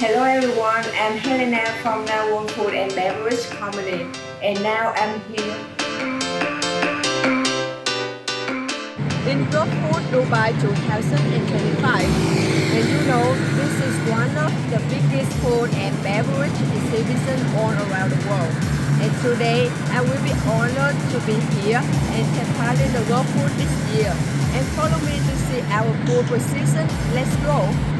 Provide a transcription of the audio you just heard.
Hello everyone, I'm Helena from Nawon Food and Beverage Company, and now I'm here in Gulfood, Dubai 2025. And you know, this is one of the biggest food and beverage exhibition all around the world. And today, I will be honored to be here and take part in the Gulfood this year. And follow me to see our food position. Let's go!